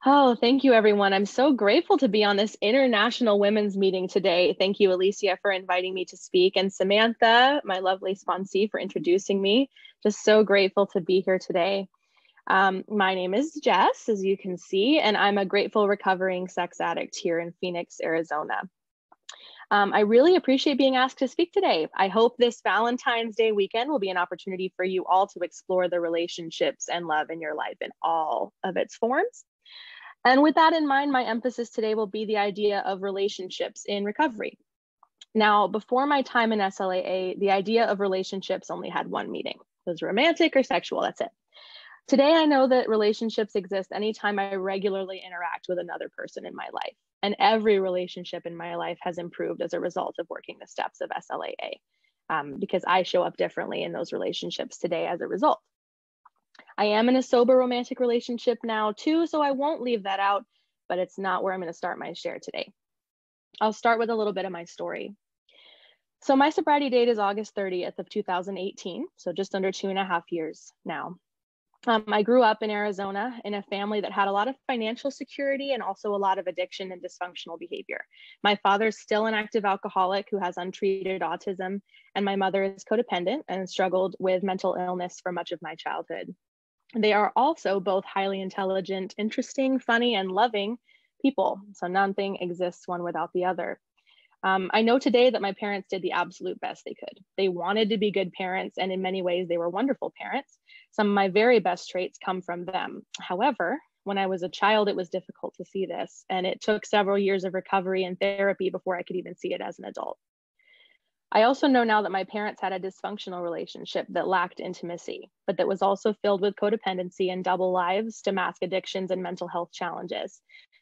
Oh, thank you, everyone. I'm so grateful to be on this International Women's Meeting today. Thank you, Alicia, for inviting me to speak, and Samantha, my lovely sponsee, for introducing me. Just so grateful to be here today. My name is Jess, as you can see, and I'm a grateful recovering sex addict here in Phoenix, Arizona. I really appreciate being asked to speak today. I hope this Valentine's Day weekend will be an opportunity for you all to explore the relationships and love in your life in all of its forms. And with that in mind, my emphasis today will be the idea of relationships in recovery. Now, before my time in S.L.A.A., the idea of relationships only had one meaning. It was romantic or sexual, that's it. Today, I know that relationships exist anytime I regularly interact with another person in my life. And every relationship in my life has improved as a result of working the steps of S.L.A.A. Because I show up differently in those relationships today as a result. I am in a sober romantic relationship now too, so I won't leave that out, but it's not where I'm going to start my share today. I'll start with a little bit of my story. So my sobriety date is August 30th of 2018, so just under 2.5 years now. I grew up in Arizona in a family that had a lot of financial security and also a lot of addiction and dysfunctional behavior. My father's still an active alcoholic who has untreated autism, and my mother is codependent and struggled with mental illness for much of my childhood. They are also both highly intelligent, interesting, funny, and loving people. So nothing exists one without the other. I know today that my parents did the absolute best they could. They wanted to be good parents, and in many ways, they were wonderful parents. Some of my very best traits come from them. However, when I was a child, it was difficult to see this, and it took several years of recovery and therapy before I could even see it as an adult. I also know now that my parents had a dysfunctional relationship that lacked intimacy, but that was also filled with codependency and double lives to mask addictions and mental health challenges.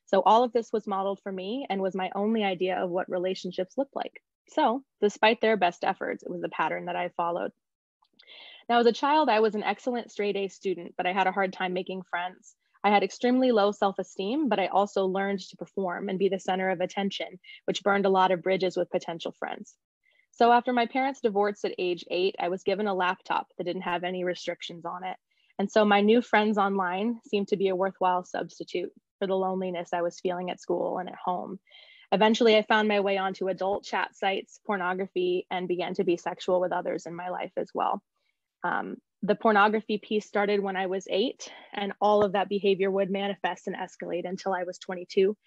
So all of this was modeled for me and was my only idea of what relationships looked like. So despite their best efforts, it was the pattern that I followed. Now, as a child, I was an excellent straight A student, but I had a hard time making friends. I had extremely low self-esteem, but I also learned to perform and be the center of attention, which burned a lot of bridges with potential friends. So after my parents divorced at age 8, I was given a laptop that didn't have any restrictions on it. And so my new friends online seemed to be a worthwhile substitute for the loneliness I was feeling at school and at home. Eventually, I found my way onto adult chat sites, pornography, and began to be sexual with others in my life as well. The pornography piece started when I was 8, and all of that behavior would manifest and escalate until I was 22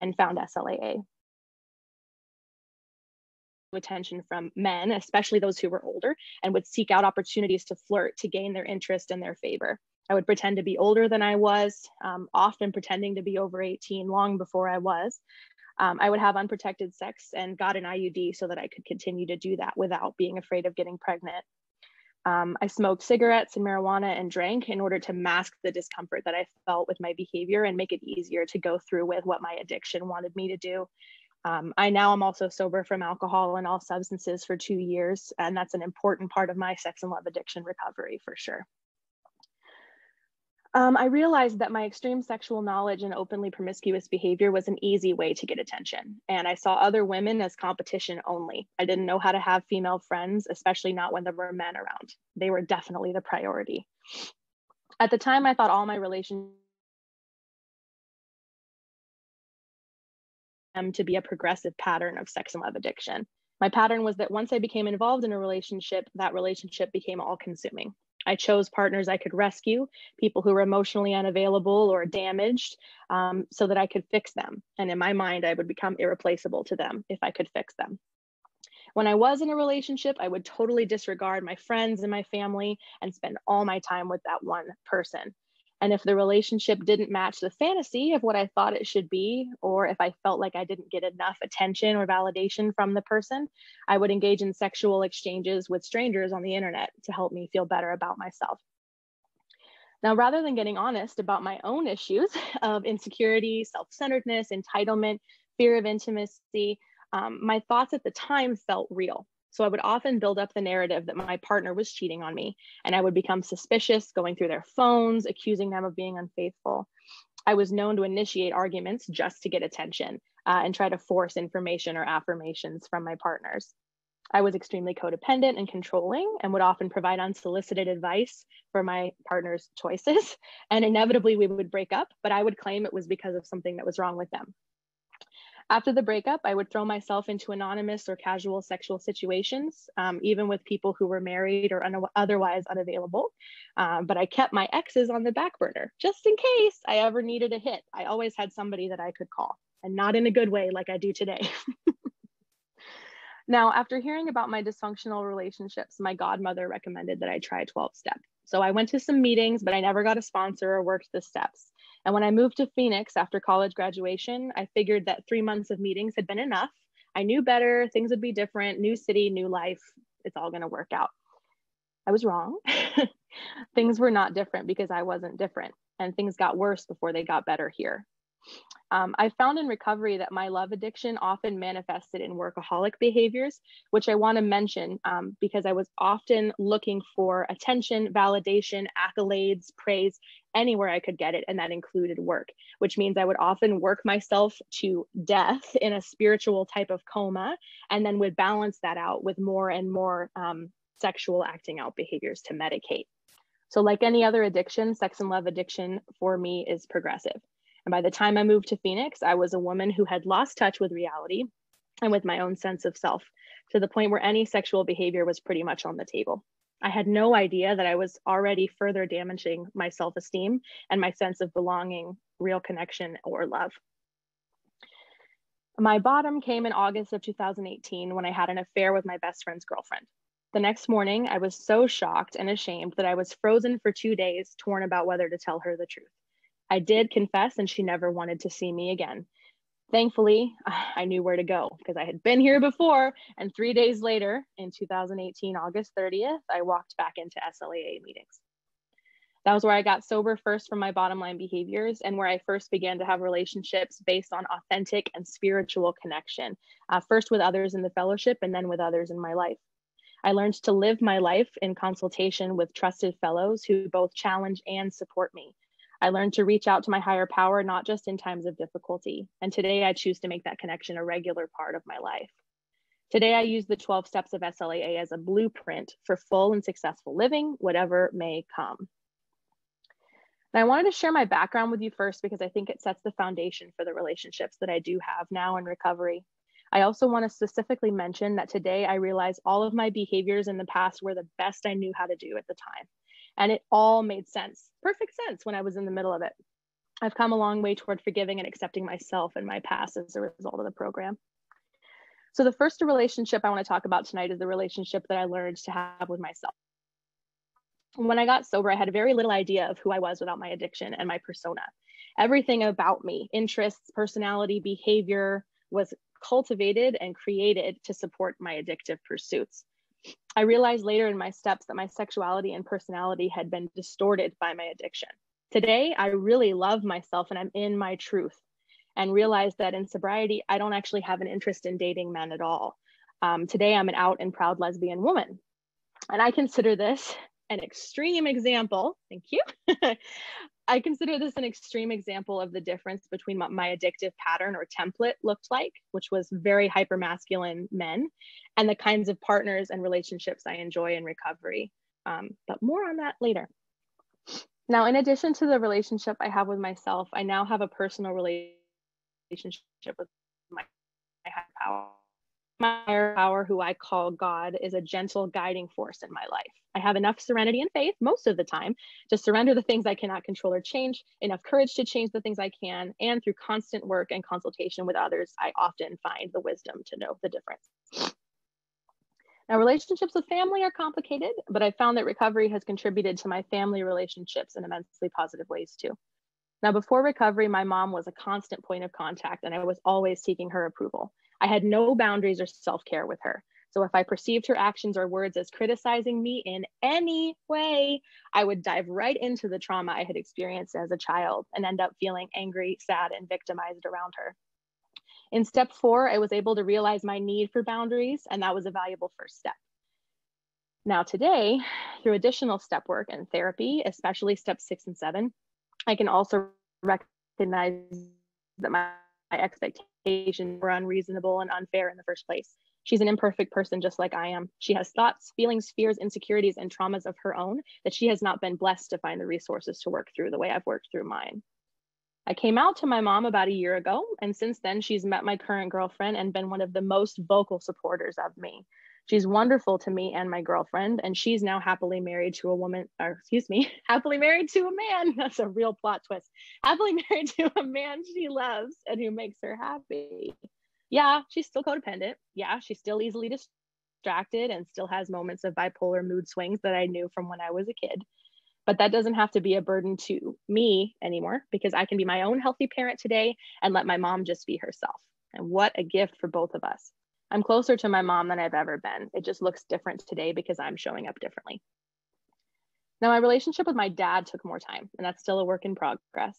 and found S.L.A.A. Attention from men, especially those who were older, and would seek out opportunities to flirt to gain their interest and their favor. I would pretend to be older than I was, often pretending to be over 18 long before I was. I would have unprotected sex and got an IUD so that I could continue to do that without being afraid of getting pregnant. I smoked cigarettes and marijuana and drank in order to mask the discomfort that I felt with my behavior and make it easier to go through with what my addiction wanted me to do. I now am also sober from alcohol and all substances for 2 years, and that's an important part of my sex and love addiction recovery for sure. I realized that my extreme sexual knowledge and openly promiscuous behavior was an easy way to get attention, and I saw other women as competition only. I didn't know how to have female friends, especially not when there were men around. They were definitely the priority. At the time, I thought all my relationships to be a progressive pattern of sex and love addiction. My pattern was that once I became involved in a relationship, that relationship became all-consuming. I chose partners I could rescue, people who were emotionally unavailable or damaged, so that I could fix them. And in my mind, I would become irreplaceable to them if I could fix them. When I was in a relationship, I would totally disregard my friends and my family and spend all my time with that one person. And if the relationship didn't match the fantasy of what I thought it should be, or if I felt like I didn't get enough attention or validation from the person, I would engage in sexual exchanges with strangers on the internet to help me feel better about myself. Now, rather than getting honest about my own issues of insecurity, self-centeredness, entitlement, fear of intimacy, my thoughts at the time felt real. So I would often build up the narrative that my partner was cheating on me, and I would become suspicious, going through their phones, accusing them of being unfaithful. I was known to initiate arguments just to get attention and try to force information or affirmations from my partners. I was extremely codependent and controlling and would often provide unsolicited advice for my partner's choices. And inevitably we would break up, but I would claim it was because of something that was wrong with them. After the breakup, I would throw myself into anonymous or casual sexual situations, even with people who were married or otherwise unavailable. But I kept my exes on the back burner just in case I ever needed a hit. I always had somebody that I could call, and not in a good way like I do today. Now, after hearing about my dysfunctional relationships, my godmother recommended that I try 12-step. So I went to some meetings, but I never got a sponsor or worked the steps. And when I moved to Phoenix after college graduation, I figured that 3 months of meetings had been enough. I knew better, things would be different, new city, new life, it's all gonna work out. I was wrong. Things were not different because I wasn't different, and things got worse before they got better here. I found in recovery that my love addiction often manifested in workaholic behaviors, which I want to mention because I was often looking for attention, validation, accolades, praise, anywhere I could get it. And that included work, which means I would often work myself to death in a spiritual type of coma, and then would balance that out with more and more sexual acting out behaviors to medicate. So like any other addiction, sex and love addiction for me is progressive. And by the time I moved to Phoenix, I was a woman who had lost touch with reality and with my own sense of self, to the point where any sexual behavior was pretty much on the table. I had no idea that I was already further damaging my self-esteem and my sense of belonging, real connection, or love. My bottom came in August of 2018 when I had an affair with my best friend's girlfriend. The next morning, I was so shocked and ashamed that I was frozen for 2 days, torn about whether to tell her the truth. I did confess, and she never wanted to see me again. Thankfully, I knew where to go because I had been here before. And 3 days later, in 2018, August 30th, I walked back into S.L.A.A. meetings. That was where I got sober first from my bottom line behaviors, and where I first began to have relationships based on authentic and spiritual connection, first with others in the fellowship and then with others in my life. I learned to live my life in consultation with trusted fellows who both challenge and support me. I learned to reach out to my higher power, not just in times of difficulty. And today I choose to make that connection a regular part of my life. Today I use the 12 steps of S.L.A.A. as a blueprint for full and successful living, whatever may come. And I wanted to share my background with you first because I think it sets the foundation for the relationships that I do have now in recovery. I also want to specifically mention that today I realize all of my behaviors in the past were the best I knew how to do at the time. And it all made sense, perfect sense when I was in the middle of it. I've come a long way toward forgiving and accepting myself and my past as a result of the program. So the first relationship I want to talk about tonight is the relationship that I learned to have with myself. When I got sober, I had very little idea of who I was without my addiction and my persona. Everything about me, interests, personality, behavior, was cultivated and created to support my addictive pursuits. I realized later in my steps that my sexuality and personality had been distorted by my addiction. Today, I really love myself and I'm in my truth, and realize that in sobriety, I don't actually have an interest in dating men at all. Today, I'm an out and proud lesbian woman. And I consider this an extreme example. Thank you. I consider this an extreme example of the difference between what my addictive pattern or template looked like, which was very hypermasculine men, and the kinds of partners and relationships I enjoy in recovery. But more on that later. Now, in addition to the relationship I have with myself, I now have a personal relationship with my higher power. My higher power, who I call God, is a gentle guiding force in my life. I have enough serenity and faith most of the time to surrender the things I cannot control or change, enough courage to change the things I can, and through constant work and consultation with others, I often find the wisdom to know the difference. Now, relationships with family are complicated, but I found that recovery has contributed to my family relationships in immensely positive ways too. Now, before recovery, my mom was a constant point of contact, and I was always seeking her approval. I had no boundaries or self-care with her. So if I perceived her actions or words as criticizing me in any way, I would dive right into the trauma I had experienced as a child and end up feeling angry, sad, and victimized around her. In step 4, I was able to realize my need for boundaries, and that was a valuable first step. Now today, through additional step work and therapy, especially steps 6 and 7, I can also recognize that my expectations were unreasonable and unfair in the first place. She's an imperfect person just like I am. She has thoughts, feelings, fears, insecurities, and traumas of her own that she has not been blessed to find the resources to work through the way I've worked through mine. I came out to my mom about a year ago, and since then she's met my current girlfriend and been one of the most vocal supporters of me. She's wonderful to me and my girlfriend, and she's now happily married to a woman, or excuse me, happily married to a man. That's a real plot twist. Happily married to a man she loves and who makes her happy. Yeah, she's still codependent. Yeah, she's still easily distracted and still has moments of bipolar mood swings that I knew from when I was a kid. But that doesn't have to be a burden to me anymore, because I can be my own healthy parent today and let my mom just be herself. And what a gift for both of us. I'm closer to my mom than I've ever been. It just looks different today because I'm showing up differently. Now, my relationship with my dad took more time, and that's still a work in progress.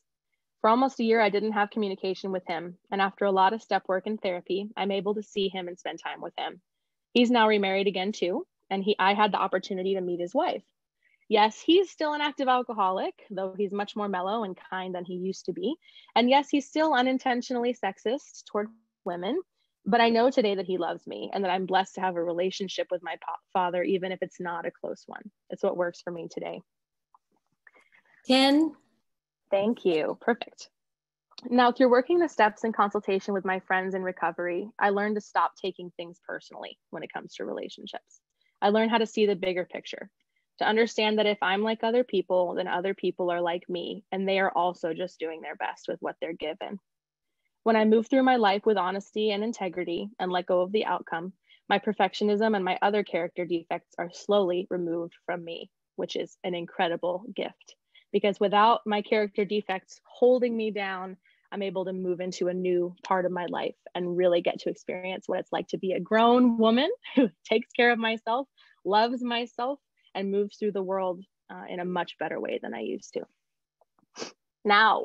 For almost a year, I didn't have communication with him. And after a lot of step work and therapy, I'm able to see him and spend time with him. He's now remarried again too, and I had the opportunity to meet his wife. Yes, he's still an active alcoholic, though he's much more mellow and kind than he used to be. And yes, he's still unintentionally sexist toward women, but I know today that he loves me and that I'm blessed to have a relationship with my father, even if it's not a close one. It's what works for me today. 10. Thank you. Perfect. Now, through working the steps in consultation with my friends in recovery, I learned to stop taking things personally when it comes to relationships. I learned how to see the bigger picture, to understand that if I'm like other people, then other people are like me, and they are also just doing their best with what they're given. When I move through my life with honesty and integrity and let go of the outcome, my perfectionism and my other character defects are slowly removed from me, which is an incredible gift. Because without my character defects holding me down, I'm able to move into a new part of my life and really get to experience what it's like to be a grown woman who takes care of myself, loves myself, and moves through the world in a much better way than I used to. Now,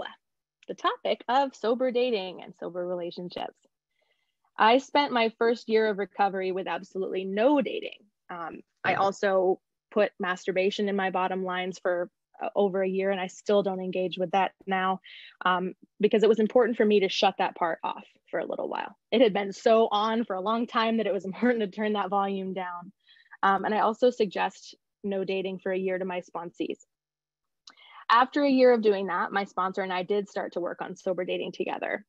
the topic of sober dating and sober relationships. I spent my first year of recovery with absolutely no dating. I also put masturbation in my bottom lines for over a year, and I still don't engage with that now because it was important for me to shut that part off for a little while. It had been so on for a long time that it was important to turn that volume down. And I also suggest no dating for a year to my sponsees. After a year of doing that, my sponsor and I did start to work on sober dating together.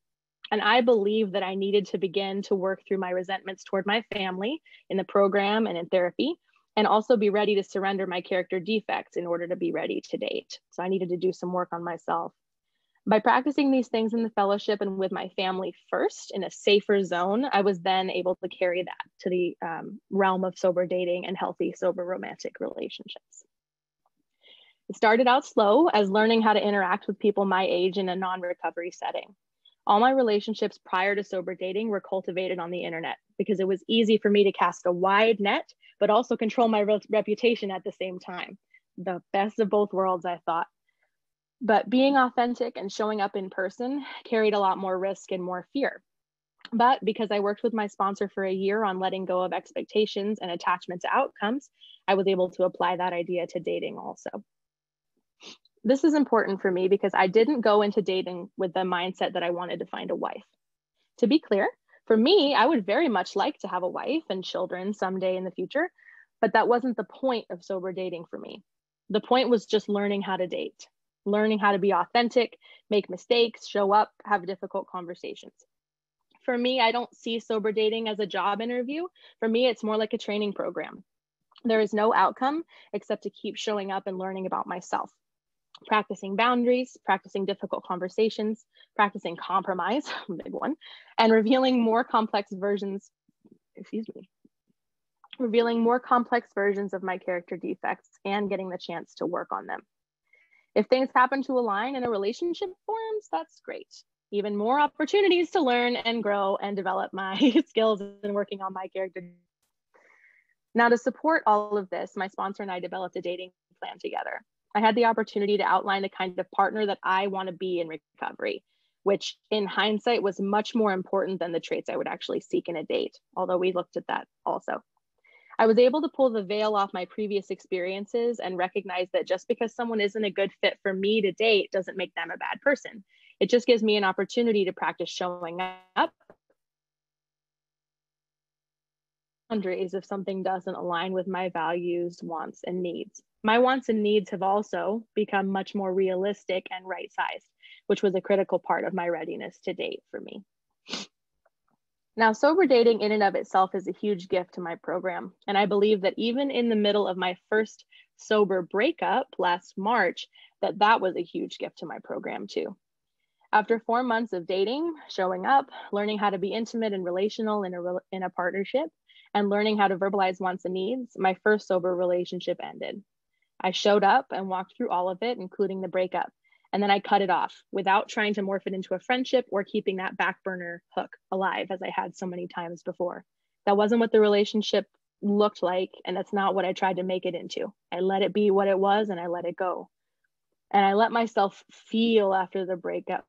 And I believe that I needed to begin to work through my resentments toward my family in the program and in therapy, and also be ready to surrender my character defects in order to be ready to date. So I needed to do some work on myself. By practicing these things in the fellowship and with my family first in a safer zone, I was then able to carry that to the realm of sober dating and healthy sober romantic relationships. It started out slow as learning how to interact with people my age in a non-recovery setting. All my relationships prior to sober dating were cultivated on the internet because it was easy for me to cast a wide net, but also control my reputation at the same time. The best of both worlds, I thought. But being authentic and showing up in person carried a lot more risk and more fear. But because I worked with my sponsor for a year on letting go of expectations and attachment to outcomes, I was able to apply that idea to dating also. This is important for me because I didn't go into dating with the mindset that I wanted to find a wife. To be clear, for me, I would very much like to have a wife and children someday in the future, but that wasn't the point of sober dating for me. The point was just learning how to date, learning how to be authentic, make mistakes, show up, have difficult conversations. For me, I don't see sober dating as a job interview. For me, it's more like a training program. There is no outcome except to keep showing up and learning about myself. Practicing boundaries, practicing difficult conversations, practicing compromise, big one, and revealing more complex versions of my character defects and getting the chance to work on them. If things happen to align in a relationship forms, that's great. Even more opportunities to learn and grow and develop my skills in working on my character. Now, to support all of this, my sponsor and I developed a dating plan together. I had the opportunity to outline the kind of partner that I want to be in recovery, which in hindsight was much more important than the traits I would actually seek in a date, although we looked at that also. I was able to pull the veil off my previous experiences and recognize that just because someone isn't a good fit for me to date doesn't make them a bad person. It just gives me an opportunity to practice showing up boundaries if something doesn't align with my values, wants, and needs. My wants and needs have also become much more realistic and right-sized, which was a critical part of my readiness to date for me. Now, sober dating in and of itself is a huge gift to my program. And I believe that even in the middle of my first sober breakup last March, that was a huge gift to my program too. After 4 months of dating, showing up, learning how to be intimate and relational in a partnership, and learning how to verbalize wants and needs, my first sober relationship ended. I showed up and walked through all of it, including the breakup. And then I cut it off without trying to morph it into a friendship or keeping that back burner hook alive as I had so many times before. That wasn't what the relationship looked like, and that's not what I tried to make it into. I let it be what it was and I let it go. And I let myself feel after the breakup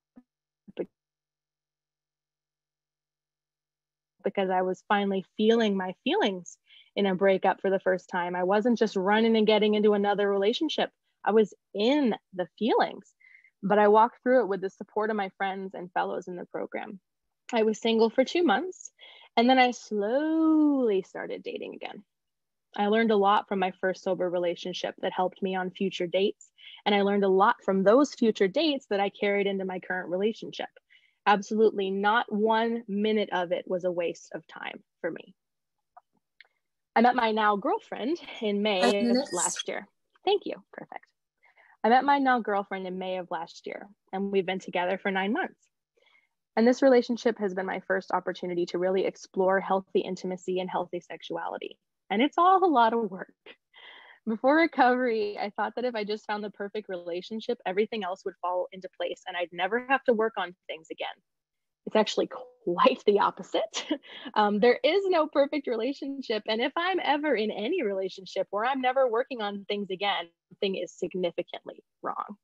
because I was finally feeling my feelings in a breakup for the first time. I wasn't just running and getting into another relationship. I was in the feelings, but I walked through it with the support of my friends and fellows in the program. I was single for 2 months, and then I slowly started dating again. I learned a lot from my first sober relationship that helped me on future dates. And I learned a lot from those future dates that I carried into my current relationship. Absolutely not 1 minute of it was a waste of time for me. I met my now girlfriend in May of last year. Thank you. Perfect. I met my now girlfriend in May of last year, and we've been together for 9 months. And this relationship has been my first opportunity to really explore healthy intimacy and healthy sexuality. And it's all a lot of work. Before recovery, I thought that if I just found the perfect relationship, everything else would fall into place and I'd never have to work on things again. It's actually quite the opposite. There is no perfect relationship. And if I'm ever in any relationship where I'm never working on things again, something is significantly wrong.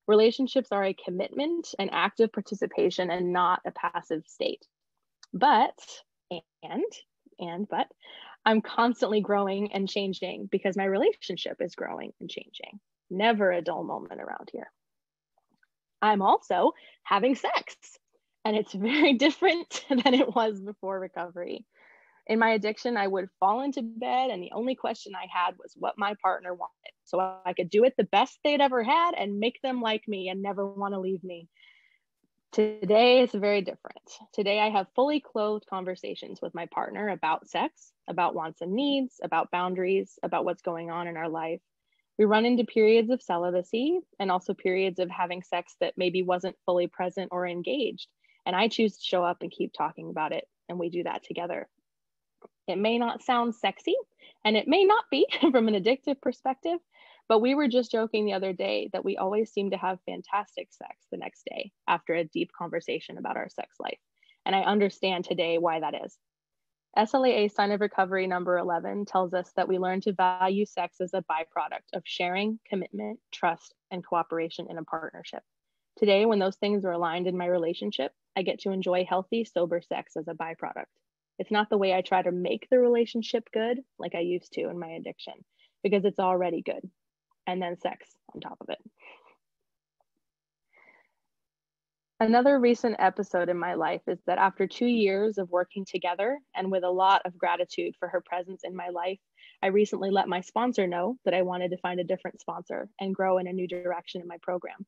Relationships are a commitment, an active participation, and not a passive state. But I'm constantly growing and changing because my relationship is growing and changing. Never a dull moment around here. I'm also having sex, and it's very different than it was before recovery. In my addiction, I would fall into bed, and the only question I had was what my partner wanted, so I could do it the best they'd ever had and make them like me and never want to leave me. Today, it's very different. Today, I have fully clothed conversations with my partner about sex, about wants and needs, about boundaries, about what's going on in our life. We run into periods of celibacy and also periods of having sex that maybe wasn't fully present or engaged. And I choose to show up and keep talking about it, and we do that together. It may not sound sexy, and it may not be from an addictive perspective, but we were just joking the other day that we always seem to have fantastic sex the next day after a deep conversation about our sex life. And I understand today why that is. S.L.A.A. sign of recovery number 11 tells us that we learn to value sex as a byproduct of sharing, commitment, trust, and cooperation in a partnership. Today, when those things are aligned in my relationship, I get to enjoy healthy, sober sex as a byproduct. It's not the way I try to make the relationship good like I used to in my addiction, because it's already good. And then sex on top of it. Another recent episode in my life is that after 2 years of working together and with a lot of gratitude for her presence in my life, I recently let my sponsor know that I wanted to find a different sponsor and grow in a new direction in my program.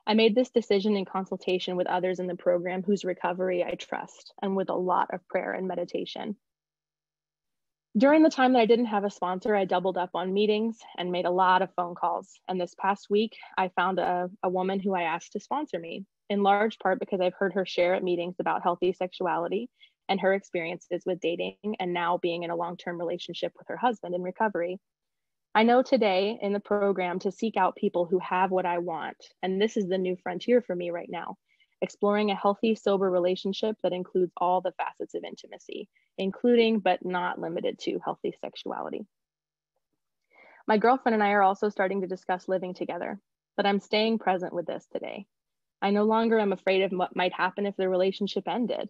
I made this decision in consultation with others in the program whose recovery I trust, and with a lot of prayer and meditation. During the time that I didn't have a sponsor, I doubled up on meetings and made a lot of phone calls. And this past week, I found a woman who I asked to sponsor me, in large part because I've heard her share at meetings about healthy sexuality and her experiences with dating and now being in a long-term relationship with her husband in recovery. I know today in the program to seek out people who have what I want. And this is the new frontier for me right now, exploring a healthy, sober relationship that includes all the facets of intimacy, including but not limited to healthy sexuality. My girlfriend and I are also starting to discuss living together, but I'm staying present with this today. I no longer am afraid of what might happen if the relationship ended.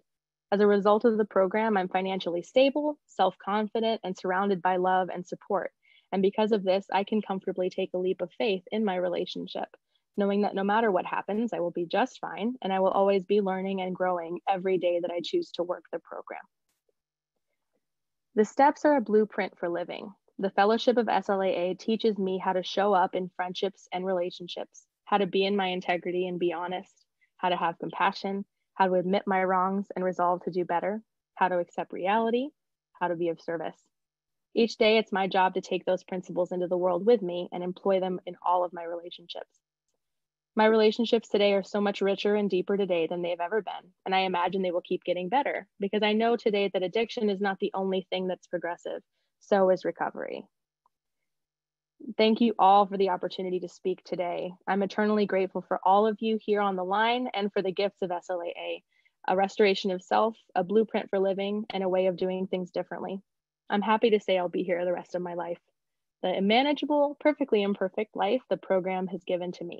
As a result of the program, I'm financially stable, self-confident, and surrounded by love and support. And because of this, I can comfortably take a leap of faith in my relationship, knowing that no matter what happens, I will be just fine, and I will always be learning and growing every day that I choose to work the program. The steps are a blueprint for living. The Fellowship of SLAA teaches me how to show up in friendships and relationships, how to be in my integrity and be honest, how to have compassion, how to admit my wrongs and resolve to do better, how to accept reality, how to be of service. Each day, it's my job to take those principles into the world with me and employ them in all of my relationships. My relationships today are so much richer and deeper today than they've ever been, and I imagine they will keep getting better because I know today that addiction is not the only thing that's progressive, so is recovery. Thank you all for the opportunity to speak today. I'm eternally grateful for all of you here on the line and for the gifts of SLAA, a restoration of self, a blueprint for living, and a way of doing things differently. I'm happy to say I'll be here the rest of my life. The manageable, perfectly imperfect life the program has given to me.